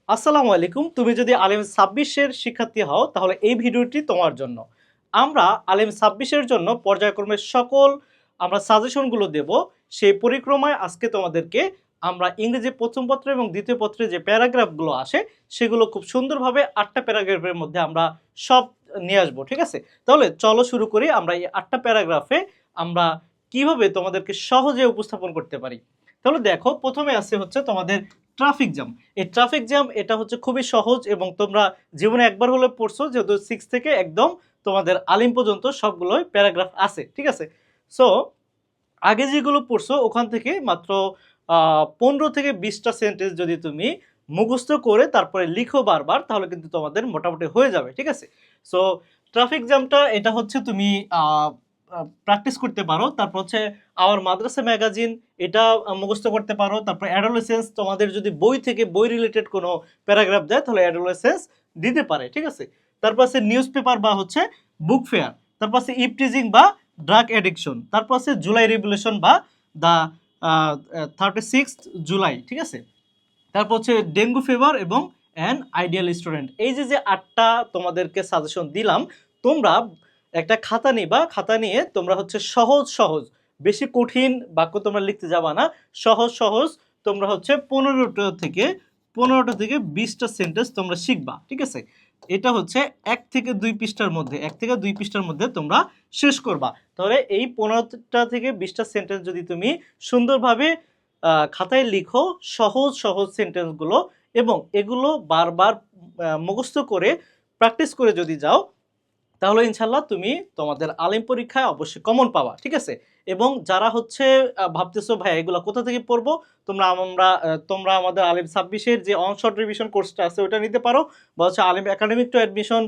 আসসালামু আলাইকুম। তুমি যদি আলেম ২৬ এর শিক্ষার্থী হও তাহলে এই ভিডিওটি তোমার জন্য। আমরা আলেম ২৬ এর জন্য পর্যায়ক্রমে সকল আমরা সাজেশনগুলো দেব। সেই পরিক্রমায় আজকে তোমাদেরকে আমরা ইংরেজি প্রথম পত্র এবং দ্বিতীয় পত্রে যে প্যারাগ্রাফগুলো আসে সেগুলো খুব সুন্দরভাবে ৮ টা প্যারাগ্রাফের মধ্যে আমরা সব নিয়ে আসবো। ঠিক আছে? তাহলে চলো শুরু করি। আমরা এই ৮ টা প্যারাগ্রাফে আমরা কিভাবে তোমাদেরকে সহজে উপস্থাপন করতে পারি। তাহলে দেখো, প্রথমে আছে হচ্ছে তোমাদের ট্রাফিক জ্যাম। এই ট্রাফিক জ্যাম এটা হচ্ছে খুবই সহজ এবং তোমরা জীবনে একবার হলে পড়ছো, যেহেতু 6 থেকে একদম তোমাদের আলিম পর্যন্ত সবগুলোই প্যারাগ্রাফ আছে। ঠিক আছে? সো আগে যেগুলো পড়ছো ওখান থেকে মাত্র ১৫ থেকে ২০টা সেন্টেন্স যদি তুমি মুখস্থ করে তারপরে লিখো বারবার, তাহলে কিন্তু তোমাদের মোটামুটি হয়ে যাবে। ঠিক আছে? সো ট্রাফিক জ্যামটা এটা হচ্ছে তুমি প্র্যাকটিস করতে পারো। তারপর হচ্ছে আওয়ার মাদ্রাসা ম্যাগাজিন, এটা মুখস্থ করতে পারো। তারপর অ্যাডোলেসেন্স, তোমাদের যদি বই থেকে বই রিলেটেড কোনো প্যারাগ্রাফ দেয় তাহলে অ্যাডোলেসেন্স দিতে পারে। ঠিক আছে? তারপর আছে নিউজ পেপার বা হচ্ছে বুক ফেয়ার। তারপর আছে ইপটিজিং বা ড্রাগ অ্যাডিকশন। তারপর আছে জুলাই রেভলিউশন বা দ্য 36 জুলাই। ঠিক আছে? তারপর হচ্ছে ডেঙ্গু ফিভার এবং অ্যান আইডিয়াল স্টুডেন্ট। এই যে যে ৮টা তোমাদেরকে সাজেশন দিলাম, তোমরা একটা খাতা নিবা। খাতা নিয়ে তোমরা হচ্ছে সহজ সহজ, বেশি কঠিন বাক্য তোমরা লিখতে যাবা না। সহজ সহজ তোমরা হচ্ছে ১৫টা থেকে ২০টা সেন্টেন্স তোমরা শিখবা। ঠিক আছে? এটা হচ্ছে ১ থেকে ২ পৃষ্ঠার মধ্যে তোমরা শেষ করবা। তাহলে এই ১৫টা থেকে ২০টা সেন্টেন্স যদি তুমি সুন্দরভাবে খাতায় লিখো, সহজ সহজ সেন্টেন্সগুলো, এবং এগুলো বারবার মুখস্থ করে প্র্যাকটিস করে যদি যাও, তাহলে ইনশাল্লাহ তুমি তোমাদের আলিম পরীক্ষায় অবশ্যই কমন পাবা। ঠিক আছে? এবং যারা হচ্ছে ভাবতেছো ভাই এগুলো কোথা থেকে পড়বো, তোমরা আমাদের আলিম ২৬-এর যে অন শর্ট রিভিশন কোর্সটা আছে ওটা নিতে পারো, বা হচ্ছে আলিম একাডেমিক টু অ্যাডমিশন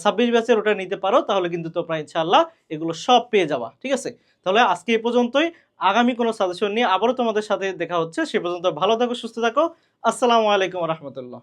২৬ ব্যাচের ওটা নিতে পারো। তাহলে কিন্তু তোমরা ইনশাল্লাহ এগুলো সব পেয়ে যাবা। ঠিক আছে? তাহলে আজকে এ পর্যন্তই। আগামী কোনো সাজেশন নিয়ে আবারও তোমাদের সাথে দেখা হচ্ছে। সে পর্যন্ত ভালো থাকো, সুস্থ থাকো। আসসালামু আলাইকুম রহমতুল্লাহ।